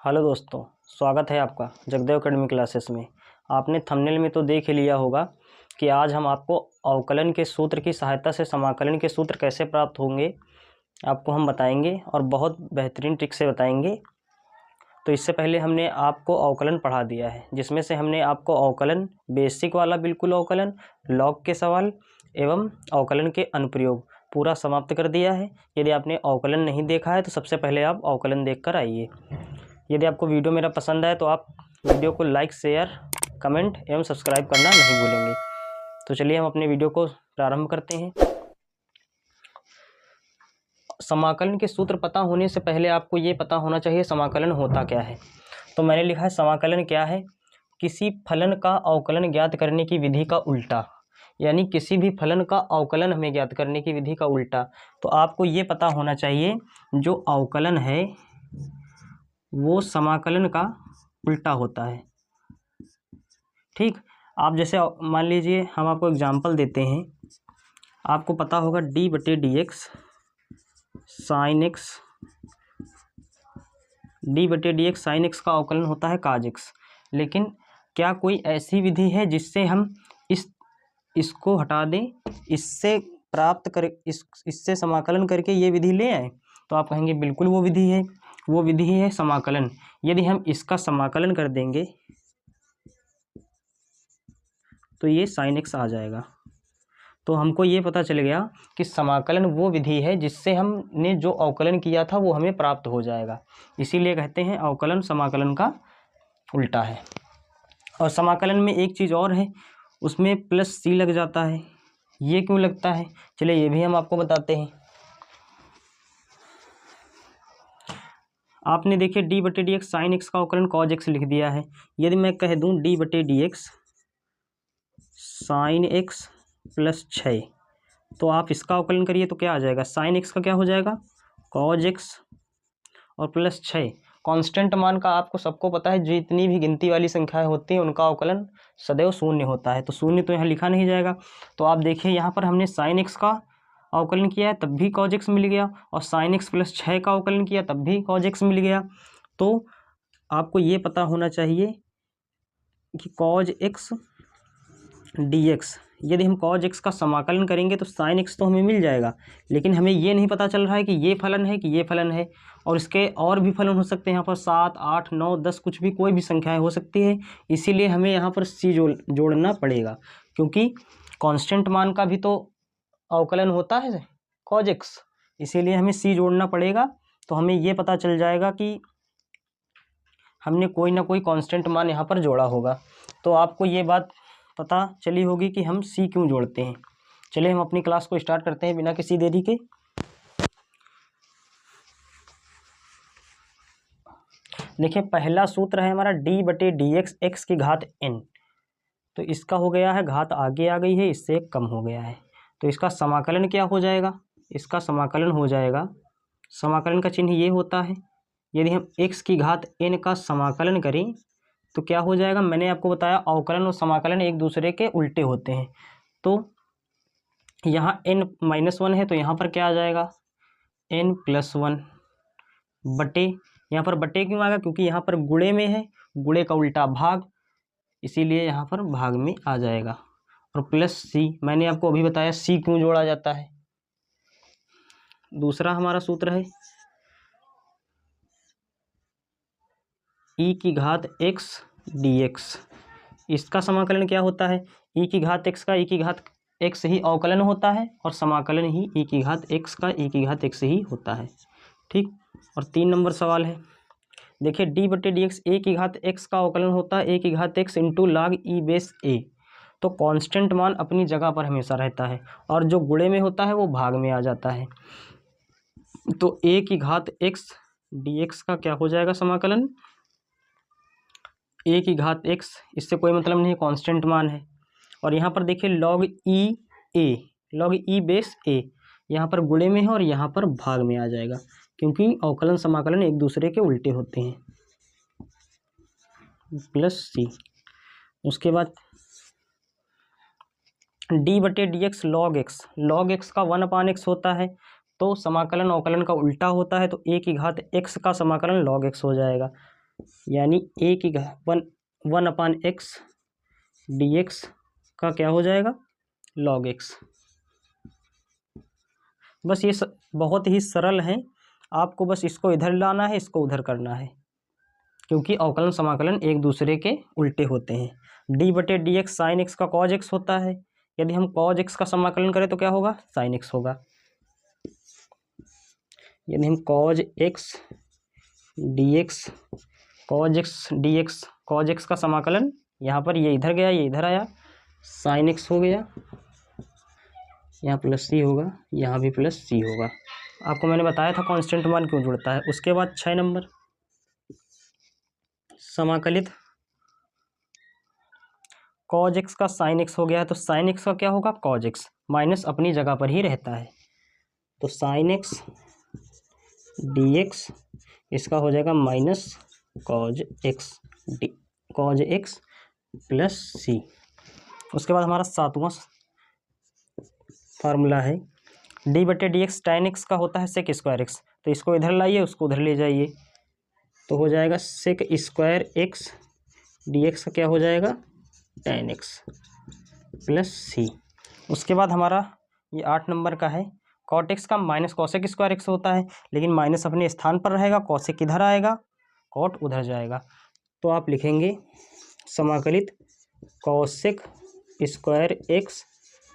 Hello दोस्तों, स्वागत है आपका जगदेव अकेडमी क्लासेस में। आपने थंबनेल में तो देख ही लिया होगा कि आज हम आपको अवकलन के सूत्र की सहायता से समाकलन के सूत्र कैसे प्राप्त होंगे आपको हम बताएंगे और बहुत बेहतरीन ट्रिक से बताएंगे। तो इससे पहले हमने आपको अवकलन पढ़ा दिया है, जिसमें से हमने आपको अवकलन बेसिक वाला बिल्कुल अवकलन, लॉग के सवाल एवं अवकलन के अनुप्रयोग पूरा समाप्त कर दिया है। यदि आपने अवकलन नहीं देखा है तो सबसे पहले आप अवकलन देखकर आइए। यदि आपको वीडियो मेरा पसंद आए तो आप वीडियो को लाइक, शेयर, कमेंट एवं सब्सक्राइब करना नहीं भूलेंगे। तो चलिए हम अपने वीडियो को प्रारंभ करते हैं। समाकलन के सूत्र पता होने से पहले आपको ये पता होना चाहिए समाकलन होता क्या है। तो मैंने लिखा है समाकलन क्या है, किसी फलन का अवकलन ज्ञात करने की विधि का उल्टा, यानी किसी भी फलन का अवकलन हमें ज्ञात करने की विधि का उल्टा। तो आपको ये पता होना चाहिए जो अवकलन है वो समाकलन का उल्टा होता है। ठीक, आप जैसे मान लीजिए हम आपको एग्जांपल देते हैं। आपको पता होगा d/dx sin x, d/dx sin x का अवकलन होता है cos x। लेकिन क्या कोई ऐसी विधि है जिससे हम इसको हटा दें, इससे प्राप्त कर इससे समाकलन करके ये विधि ले आए? तो आप कहेंगे बिल्कुल वो विधि है, वो विधि है समाकलन। यदि हम इसका समाकलन कर देंगे तो ये sin x आ जाएगा। तो हमको ये पता चल गया कि समाकलन वो विधि है जिससे हमने जो अवकलन किया था वो हमें प्राप्त हो जाएगा। इसीलिए कहते हैं अवकलन समाकलन का उल्टा है। और समाकलन में एक चीज़ और है, उसमें +c लग जाता है। ये क्यों लगता है, चलिए ये भी हम आपको बताते हैं। आपने देखिए d/dx sin x का अवकलन cos x लिख दिया है। यदि मैं कह दूं d/dx sin x + 6, तो आप इसका अवकलन करिए तो क्या आ जाएगा, sin x का क्या हो जाएगा cos x और +6। कांस्टेंट मान का आपको सबको पता है, जितनी भी गिनती वाली संख्याएं होती हैं उनका अवकलन सदैव शून्य होता है। तो शून्य तो यहाँ लिखा नहीं जाएगा। तो आप देखिए यहाँ पर हमने sin x का अवकलन किया है तब भी cos x मिल गया, और sin x + 6 का अवकलन किया तब भी cos x मिल गया। तो आपको ये पता होना चाहिए कि cos x dx, यदि हम cos x का समाकलन करेंगे तो sin x तो हमें मिल जाएगा, लेकिन हमें ये नहीं पता चल रहा है कि ये फलन है कि ये फलन है। और इसके और भी फलन हो सकते हैं, यहाँ पर 7, 8, 9, 10 कुछ भी कोई भी संख्याएं हो सकती है। इसीलिए हमें यहाँ पर c जोड़ना पड़ेगा, क्योंकि कांस्टेंट मान का भी तो अवकलन होता है cos x, इसीलिए हमें c जोड़ना पड़ेगा। तो हमें ये पता चल जाएगा कि हमने कोई ना कोई कांस्टेंट मान यहाँ पर जोड़ा होगा। तो आपको ये बात पता चली होगी कि हम c क्यों जोड़ते हैं। चलिए हम अपनी क्लास को स्टार्ट करते हैं बिना किसी देरी के। देखिए पहला सूत्र है हमारा d/dx x की घात n। तो इसका हो गया है घात आगे आ गई है, इससे कम हो गया है। तो इसका समाकलन क्या हो जाएगा, इसका समाकलन हो जाएगा, समाकलन का चिन्ह ये होता है। यदि हम x की घात n का समाकलन करें तो क्या हो जाएगा, मैंने आपको बताया अवकलन और समाकलन एक दूसरे के उल्टे होते हैं। तो यहाँ n-1 है तो यहाँ पर क्या आ जाएगा n+1 बटे, यहाँ पर बटे क्यों आएगा, क्योंकि यहाँ पर गुणे में है, गुणे का उल्टा भाग, इसीलिए यहाँ पर भाग में आ जाएगा। और +c, मैंने आपको अभी बताया c क्यों जोड़ा जाता है। दूसरा हमारा सूत्र है e की घात x dx। इसका समाकलन क्या होता है, e की घात x का e की घात x ही अवकलन होता है, और समाकलन ही e की घात x का e की घात x ही होता है। ठीक, और 3 नंबर सवाल है। देखिए d/dx a की घात x का अवकलन होता है a की घात x × log e⁻a। तो कांस्टेंट मान अपनी जगह पर हमेशा रहता है, और जो गुणे में होता है वो भाग में आ जाता है। तो a की घात x dx का क्या हो जाएगा समाकलन, a की घात x, इससे कोई मतलब नहीं, कांस्टेंट मान है। और यहाँ पर देखिए log e⁻a, यहाँ पर गुणे में है और यहाँ पर भाग में आ जाएगा, क्योंकि अवकलन समाकलन एक दूसरे के उल्टे होते हैं। +c, उसके बाद d/dx log x का 1/x होता है, तो समाकलन अवकलन का उल्टा होता है। तो a की घात x का समाकलन log x हो जाएगा। यानी ए की one upon x d x का क्या हो जाएगा, लॉग एक्स। बस ये बहुत ही सरल है, आपको बस इसको इधर लाना है, इसको उधर करना है, क्योंकि अवकलन समाकलन एक दूसरे के उल्टे होते हैं। डी बटे डी एक्स साइन एक्स का कॉज एक्स होता है, यदि हम कॉज एक्स का समाकलन करें तो क्या होगा, साइन एक्स होगा। यदि हम cos x d x cos x का समाकलन, यहाँ पर ये इधर गया, ये इधर आया, साइन एक्स हो गया, यहाँ प्लस सी होगा, यहाँ भी प्लस सी होगा। आपको मैंने बताया था कांस्टेंट मान क्यों जुड़ता है। उसके बाद 6 नंबर समाकलित कॉज एक्स का साइन एक्स हो गया है, तो साइन एक्स का क्या होगा, कॉज एक्स, माइनस अपनी जगह पर ही रहता है, तो साइन एक्स डी एक्स इसका हो जाएगा minus cos x plus c. उसके बाद हमारा 7वां फार्मूला है, डी बटे डी एक्स टैन एक्स का होता है सेक स्क्वायर एक्स, तो इसको इधर लाइए, उसको उधर ले जाइए, तो हो जाएगा sec square x d x का क्या हो जाएगा, टैन एक्स प्लस सी। उसके बाद हमारा ये 8 नंबर का है, कॉट एक्स का माइनस कॉसेक स्क्वायर एक्स होता है, लेकिन माइनस अपने स्थान पर रहेगा, कॉसेक इधर आएगा, कॉट उधर जाएगा, तो आप लिखेंगे समाकलित cosec square x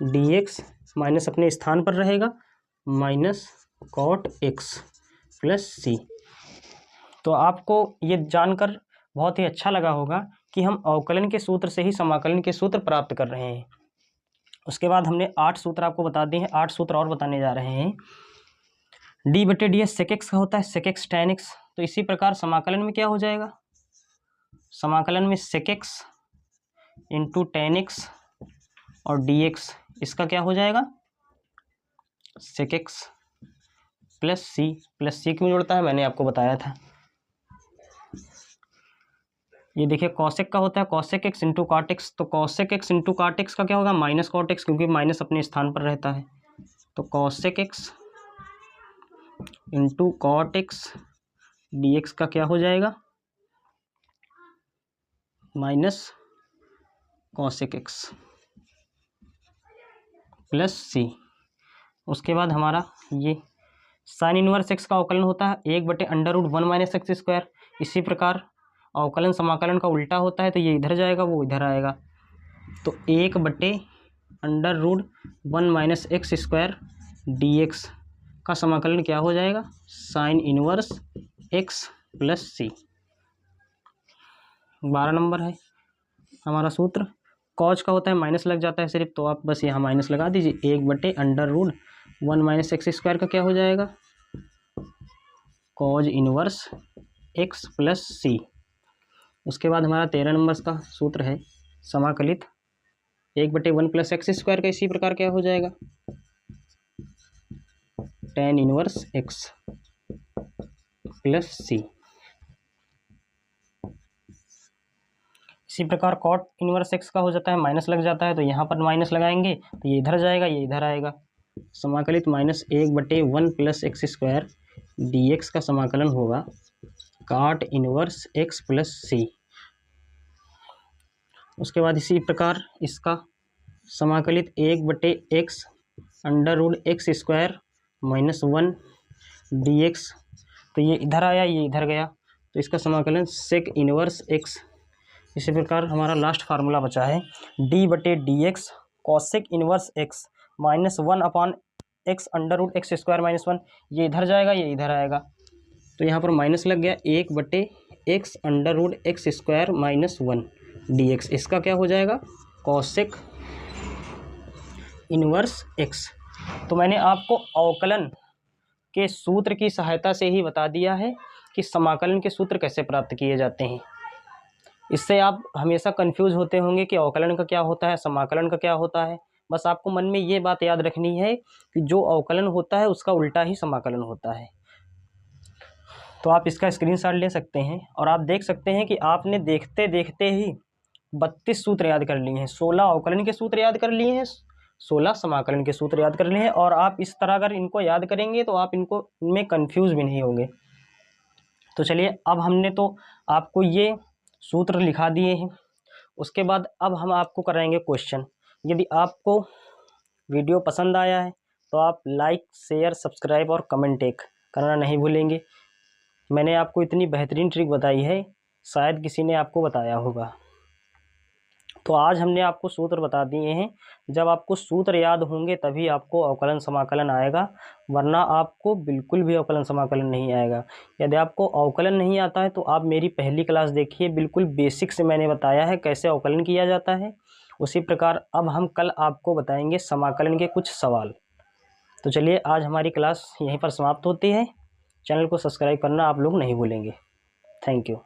d x minus अपने स्थान पर रहेगा, माइनस कॉट एक्स प्लस सी। तो आपको ये जानकर बहुत ही अच्छा लगा होगा कि हम अवकलन के सूत्र से ही समाकलन के सूत्र प्राप्त कर रहे हैं। उसके बाद हमने 8 सूत्र आपको बता दिए हैं, 8 सूत्र और बताने जा रहे हैं। डी बटे डी एस सेक एक्स का होता है सेक एक्स टैन एक्स, तो इसी प्रकार समाकलन में क्या हो जाएगा, समाकलन में sec x into tan x और डी एक्स, इसका क्या हो जाएगा, सेक एक्स प्लस सी क्यों जोड़ता है मैंने आपको बताया था। ये देखिए कॉसेक का होता है cosec x into cot x, तो cosec x into cot x का क्या होगा, माइनस कॉट एक्स, क्योंकि माइनस अपने स्थान पर रहता है, तो cosec x into cot x d x का क्या हो जाएगा, minus cosec x plus c. उसके बाद हमारा ये साइन इनवर्स एक्स का अवकलन होता है 1/√1 माइनस एक्स स्क्वायर, इसी प्रकार अवकलन समाकलन का उल्टा होता है, तो ये इधर जाएगा, वो इधर आएगा, तो 1/√1 minus x square D x का समाकलन क्या हो जाएगा, साइन इनवर्स एक्स प्लस सी। 12 नंबर है हमारा सूत्र, कॉज का होता है माइनस लग जाता है सिर्फ, तो आप बस यहाँ माइनस लगा दीजिए, 1/√1 माइनस एक्स स्क्वायर का क्या हो जाएगा, cause inverse x plus c. उसके बाद हमारा 13 नंबर का सूत्र है, समाकलित 1/1 प्लस एक्स स्क्वायर का इसी प्रकार क्या हो जाएगा, टैन इनवर्स एक्स प्लस सी। इसी प्रकार कॉट इनवर्स एक्स का हो जाता है माइनस लग जाता है, तो यहाँ पर माइनस लगाएंगे, तो ये इधर जाएगा, ये इधर आएगा, समाकलित -1/1 plus x square D x का समाकलन होगा cot inverse x plus c. उसके बाद इसी प्रकार इसका समाकलित 1/x √x square -1 D x, तो ये इधर आया, ये इधर गया, तो इसका समाकलन सेक इनवर्स एक्स। इसी प्रकार हमारा लास्ट फार्मूला बचा है, डी बटे D x cosec inverse x -1/x √x square -1, ये इधर जाएगा, ये इधर आएगा, तो यहाँ पर माइनस लग गया, 1/x √x square -1 D x, इसका क्या हो जाएगा, कॉसेक इनवर्स एक्स। तो मैंने आपको अवकलन के सूत्र की सहायता से ही बता दिया है कि समाकलन के सूत्र कैसे प्राप्त किए जाते हैं। इससे आप हमेशा कंफ्यूज होते होंगे कि अवकलन का क्या होता है, समाकलन का क्या होता है। बस आपको मन में ये बात याद रखनी है कि जो अवकलन होता है उसका उल्टा ही समाकलन होता है। तो आप इसका स्क्रीनशॉट ले सकते हैं और आप देख सकते हैं कि आपने देखते देखते ही 32 सूत्र याद कर लिए हैं, 16 अवकलन के सूत्र याद कर लिए हैं, 16 समाकलन के सूत्र याद कर लिए हैं, और आप इस तरह अगर इनको याद करेंगे तो आप इनमें कंफ्यूज भी नहीं होंगे। तो चलिए, अब हमने तो आपको ये सूत्र लिखा दिए हैं। उसके बाद अब हम आपको कराएंगे क्वेश्चन। यदि आपको वीडियो पसंद आया है तो आप लाइक, शेयर, सब्सक्राइब और कमेंट एक करना नहीं भूलेंगे। मैंने आपको इतनी बेहतरीन ट्रिक बताई है, शायद किसी ने आपको बताया होगा। तो आज हमने आपको सूत्र बता दिए हैं। जब आपको सूत्र याद होंगे तभी आपको अवकलन समाकलन आएगा, वरना आपको बिल्कुल भी अवकलन समाकलन नहीं आएगा। यदि आपको अवकलन नहीं आता है तो आप मेरी पहली क्लास देखिए, बिल्कुल बेसिक से मैंने बताया है कैसे अवकलन किया जाता है। उसी प्रकार अब हम कल आपको बताएंगे समाकलन के कुछ सवाल। तो चलिए, आज हमारी क्लास यहीं पर समाप्त होती है। चैनल को सब्सक्राइब करना आप लोग नहीं भूलेंगे। Thank you.